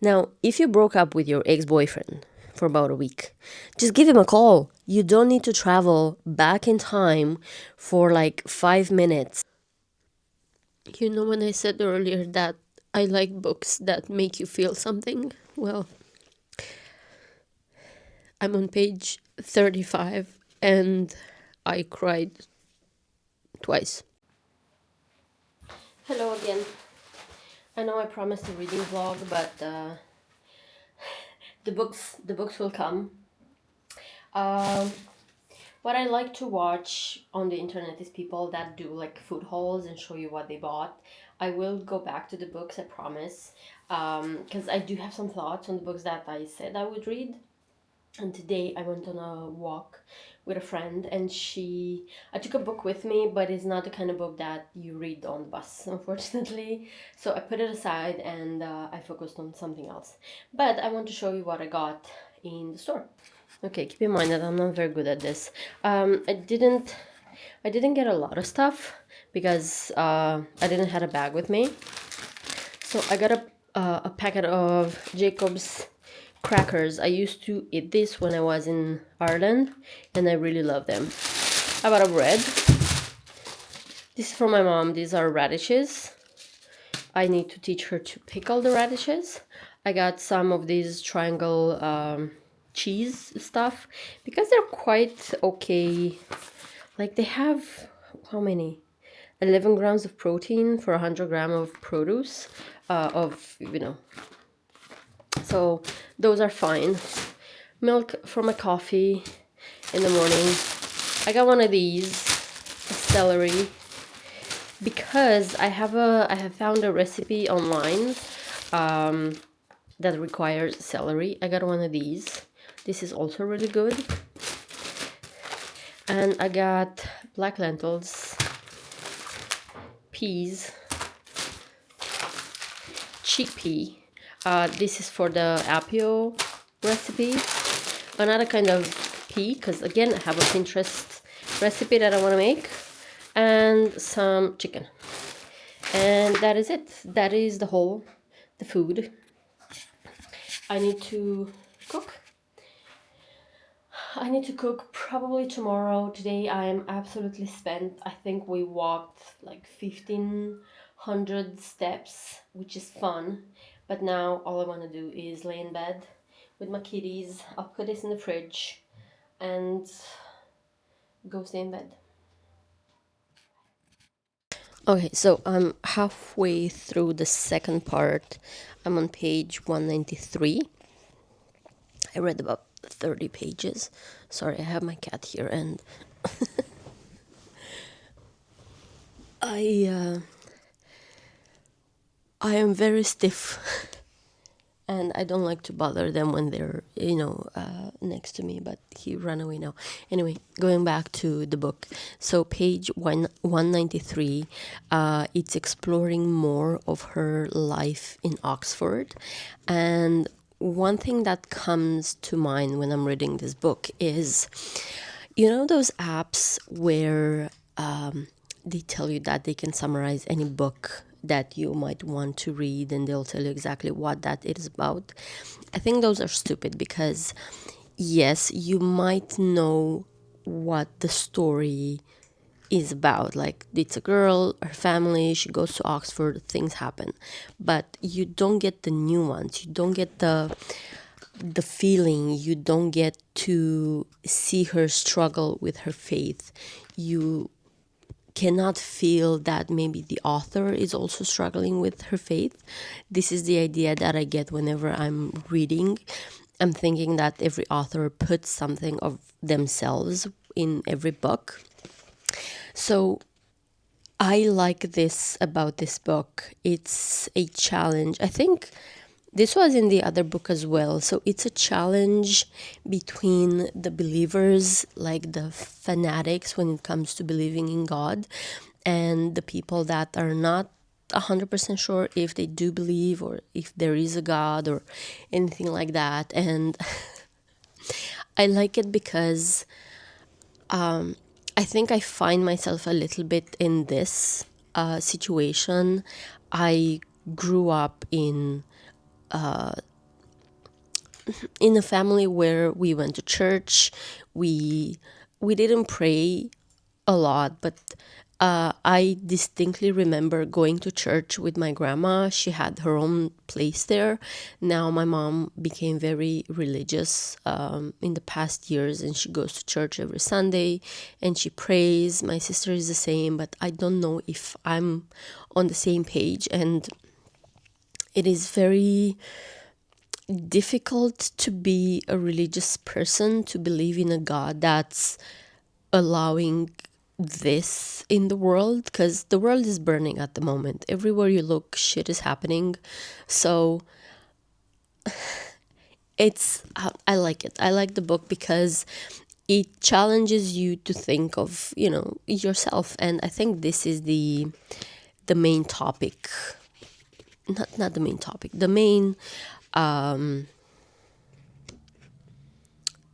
Now, if you broke up with your ex-boyfriend for about a week, just give him a call. You don't need to travel back in time for like 5 minutes. You know, when I said earlier that I like books that make you feel something, well, I'm on page 35 and I cried twice. Hello again. I know I promised a reading vlog, but the books will come. Um, what I like to watch on the internet is people that do like food hauls and show you what they bought. I will go back to the books, I promise, because I do have some thoughts on the books that I said I would read. And today I went on a walk with a friend, and I took a book with me, but it's not the kind of book that you read on the bus, unfortunately. So I put it aside and I focused on something else. But I want to show you what I got in the store. Okay, keep in mind that I'm not very good at this. I didn't get a lot of stuff because I didn't have a bag with me. So I got a packet of Jacob's crackers. I used to eat this when I was in Ireland, and I really love them. I bought a bread. This is for my mom. These are radishes. I need to teach her to pickle the radishes. I got some of these triangle cheese stuff because they're quite okay. Like they have, how many? 11 grams of protein for 100 gram of produce so those are fine. Milk for my coffee in the morning. I got one of these, celery, because I have found a recipe online that requires celery. I got one of these. This is also really good. And I got black lentils, peas, chickpea. This is for the apio recipe. Another kind of pea, because again I have a Pinterest recipe that I want to make, and some chicken. And that is it. That is the food. I need to cook. I need to cook probably tomorrow. Today I am absolutely spent. I think we walked like 1,500 steps, which is fun. But now all I want to do is lay in bed with my kitties. I'll put this in the fridge and go stay in bed. Okay, so I'm halfway through the second part. I'm on page 193. I read about 30 pages. Sorry, I have my cat here and I I am very stiff and I don't like to bother them when they're, next to me, but he ran away now. Anyway, going back to the book. So page 193, it's exploring more of her life in Oxford. And one thing that comes to mind when I'm reading this book is, those apps where they tell you that they can summarize any book that you might want to read and they'll tell you exactly what that is about. I think those are stupid because, yes, you might know what the story is about. Like, it's a girl, her family, she goes to Oxford, things happen. But you don't get the nuance, you don't get the feeling, you don't get to see her struggle with her faith. You cannot feel that maybe the author is also struggling with her faith. This is the idea that I get whenever I'm reading. I'm thinking that every author puts something of themselves in every book. So I like this about this book. It's a challenge. I think this was in the other book as well. So it's a challenge between the believers, like the fanatics when it comes to believing in God, and the people that are not 100% sure if they do believe or if there is a God or anything like that. And I like it because I think I find myself a little bit in this situation. I grew up in in a family where we went to church. We didn't pray a lot, but I distinctly remember going to church with my grandma. She had her own place there. Now my mom became very religious in the past years, and she goes to church every Sunday and she prays. My sister is the same, but I don't know if I'm on the same page, and it is very difficult to be a religious person, to believe in a God that's allowing this in the world, because the world is burning at the moment. Everywhere you look, shit is happening. So I like it. I like the book because it challenges you to think of, yourself. And I think this is the main topic. Not the main topic. The main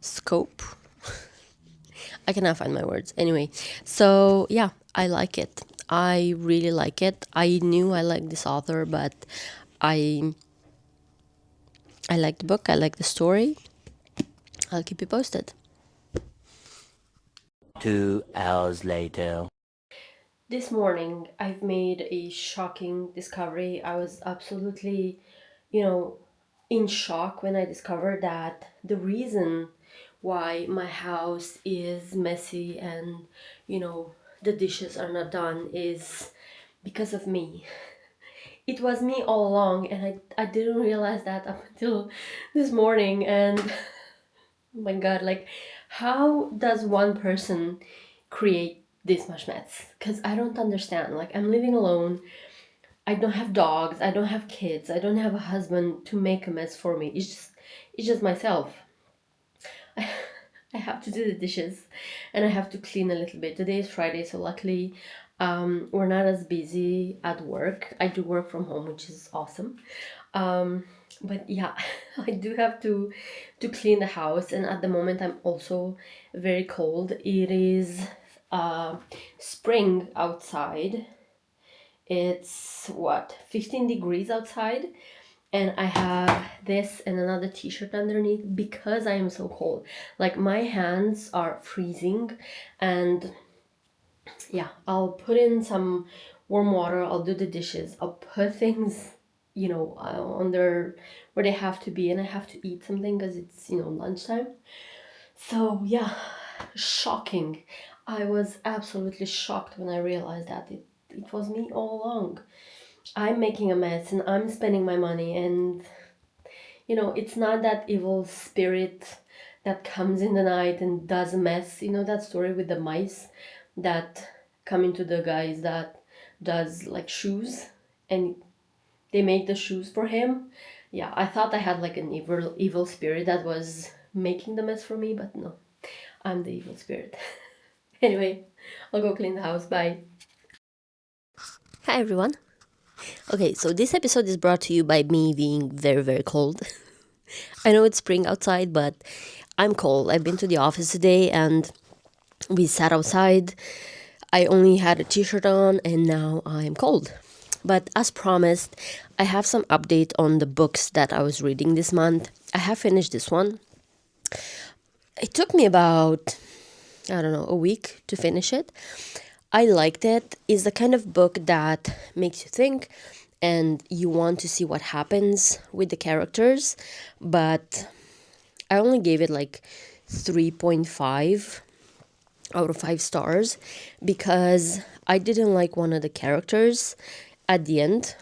scope. I cannot find my words. Anyway, so yeah, I like it. I really like it. I knew I liked this author, but I I like the book. I like the story. I'll keep you posted. 2 hours later. This morning, I've made a shocking discovery. I was absolutely, you know, in shock when I discovered that the reason why my house is messy and, the dishes are not done is because of me. It was me all along, and I didn't realize that up until this morning. And oh my god, like, how does one person create this much mess? Because I don't understand. Like, I'm living alone. I don't have dogs. I don't have kids. I don't have a husband to make a mess for me. It's just myself. I have to do the dishes, and I have to clean a little bit. Today is Friday, so luckily we're not as busy at work. I do work from home, which is awesome. But yeah, I do have to clean the house, and at the moment I'm also very cold. It is spring outside. It's what, 15 degrees outside, and I have this and another t-shirt underneath because I am so cold. Like, my hands are freezing, and yeah, I'll put in some warm water, I'll do the dishes, I'll put things, on their where they have to be, and I have to eat something because it's, lunchtime. So yeah, shocking. I was absolutely shocked when I realized that it was me all along. I'm making a mess and I'm spending my money, and it's not that evil spirit that comes in the night and does a mess. You know that story with the mice that come into the guys that does like shoes, and they make the shoes for him. Yeah, I thought I had like an evil spirit that was making the mess for me, but no, I'm the evil spirit. Anyway, I'll go clean the house. Bye. Hi everyone. Okay, so this episode is brought to you by me being very, very cold. I know it's spring outside, but I'm cold. I've been to the office today and we sat outside. I only had a t-shirt on and now I'm cold. But as promised, I have some update on the books that I was reading this month. I have finished this one. It took me about, I don't know, a week to finish it. I liked it. It's the kind of book that makes you think and you want to see what happens with the characters, but I only gave it like 3.5 out of 5 stars because I didn't like one of the characters at the end.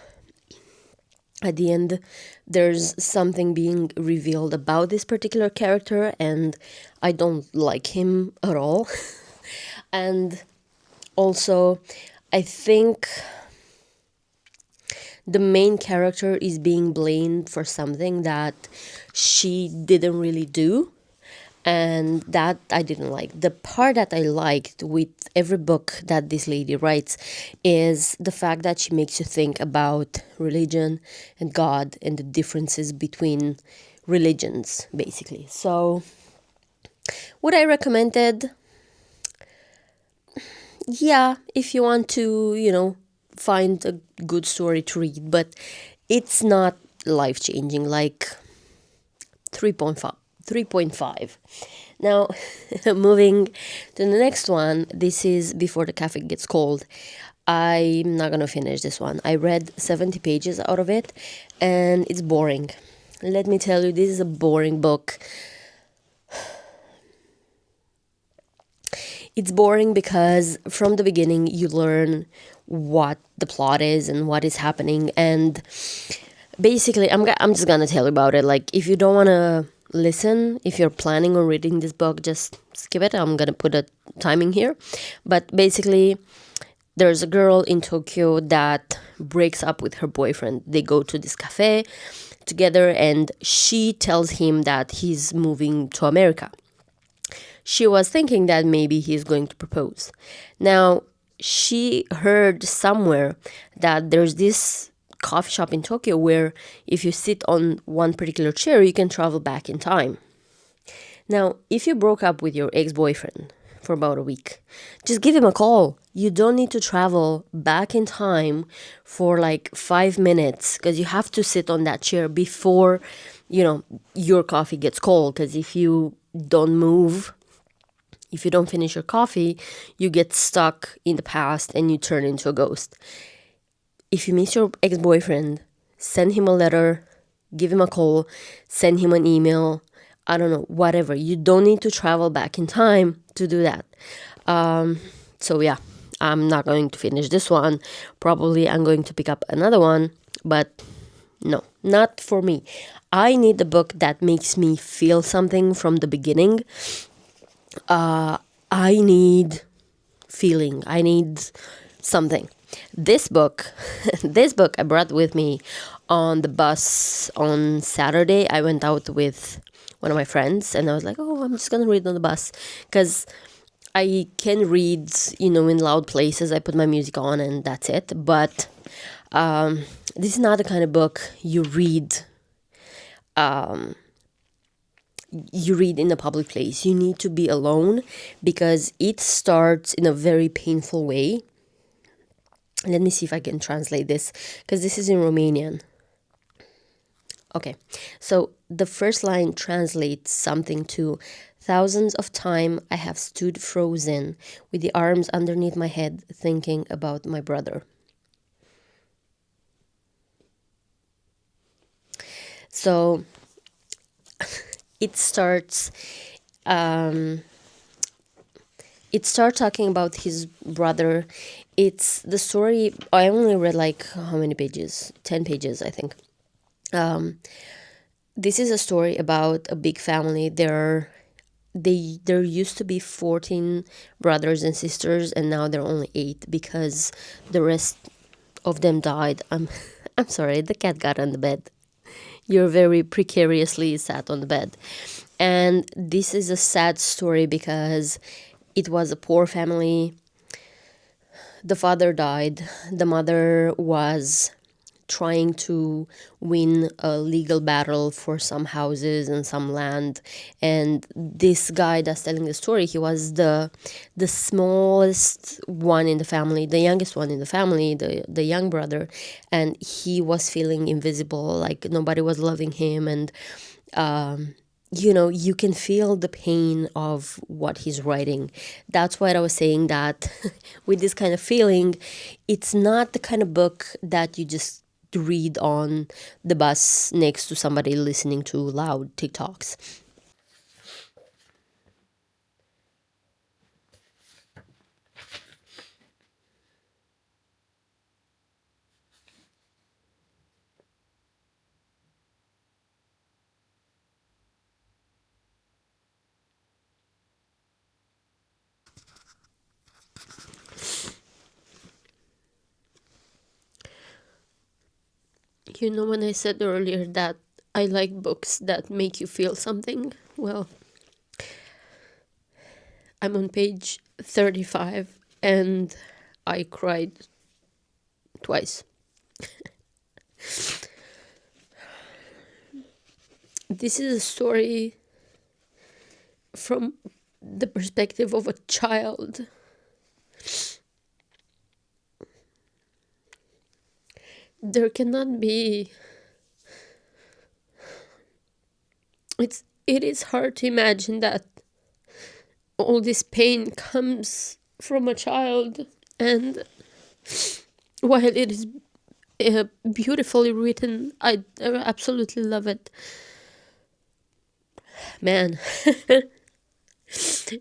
At the end, there's something being revealed about this particular character, and I don't like him at all. And also, I think the main character is being blamed for something that she didn't really do, and that I didn't like. The part that I liked with every book that this lady writes is the fact that she makes you think about religion and God and the differences between religions, basically. So would I recommend it? Yeah, if you want to, find a good story to read, but it's not life changing, like 3.5. 3.5. Now, moving to the next one. This is Before the Cafe Gets Cold. I'm not gonna finish this one. I read 70 pages out of it, and it's boring. Let me tell you, this is a boring book. It's boring because from the beginning you learn what the plot is and what is happening, and basically I'm just gonna tell you about it. Like, if you don't want to listen, if you're planning on reading this book, just skip it. I'm gonna put a timing here. But basically, there's a girl in Tokyo that breaks up with her boyfriend. They go to this cafe together, and she tells him that he's moving to America. She was thinking that maybe he's going to propose. Now, she heard somewhere that there's this coffee shop in Tokyo where if you sit on one particular chair, you can travel back in time. Now, if you broke up with your ex boyfriend for about a week, just give him a call. You don't need to travel back in time for like 5 minutes, because you have to sit on that chair before, your coffee gets cold. Because if you don't move, if you don't finish your coffee, you get stuck in the past and you turn into a ghost. If you miss your ex boyfriend, send him a letter, give him a call, send him an email. I don't know, whatever. You don't need to travel back in time to do that. So, yeah, I'm not going to finish this one. Probably I'm going to pick up another one, but no, not for me. I need a book that makes me feel something from the beginning. I need feeling. I need something. This book, this book I brought with me on the bus on Saturday. I went out with one of my friends, and I was like, "Oh, I'm just gonna read on the bus," because I can read, in loud places. I put my music on, and that's it. But this is not the kind of book you read in a public place. You need to be alone, because it starts in a very painful way. Let me see if I can translate this, because this is in Romanian. Okay, so the first line translates something to: thousands of time I have stood frozen with the arms underneath my head thinking about my brother. So it starts talking about his brother. It's the story. I only read like how many pages? 10 pages, I think. This is a story about a big family. There used to be 14 brothers and sisters, and now there are only 8 because the rest of them died. I'm sorry, the cat got on the bed. You're very precariously sat on the bed. And this is a sad story because it was a poor family. The father died. The mother was trying to win a legal battle for some houses and some land, and this guy that's telling the story, he was the smallest one in the family, the youngest one in the family, the young brother, and he was feeling invisible, like nobody was loving him. And you can feel the pain of what he's writing. That's what I was saying, that with this kind of feeling, it's not the kind of book that you just read on the bus next to somebody listening to loud TikToks. When I said earlier that I like books that make you feel something, well, I'm on page 35 and I cried twice. This is a story from the perspective of a child. There cannot be it is hard to imagine that all this pain comes from a child, and while it is beautifully written, I absolutely love it. Man,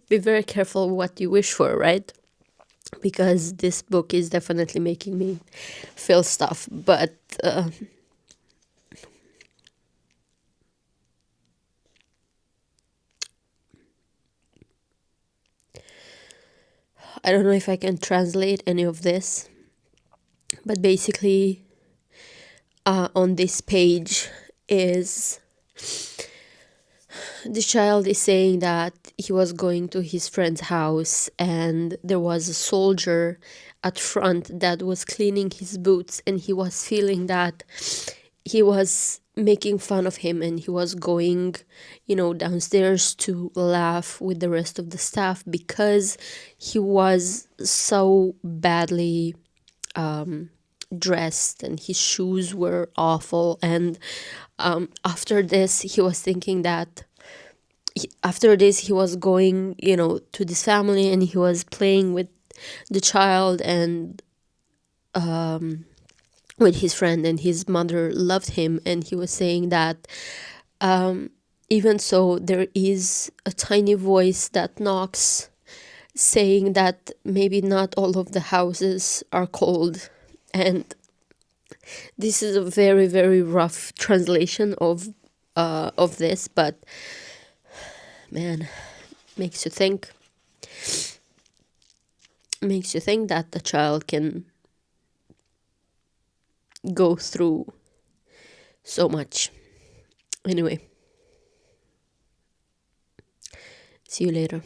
be very careful what you wish for, right? Because this book is definitely making me feel stuff, but I don't know if I can translate any of this, but basically, on this page is the child is saying that he was going to his friend's house and there was a soldier at front that was cleaning his boots, and he was feeling that he was making fun of him, and he was going, downstairs to laugh with the rest of the staff because he was so badly dressed and his shoes were awful. And after this, he was thinking that after this he was going, to this family, and he was playing with the child and with his friend, and his mother loved him, and he was saying that even so there is a tiny voice that knocks, saying that maybe not all of the houses are cold. And this is a very, very rough translation of this, but man, makes you think makes you think that the child can go through so much. Anyway, see you later.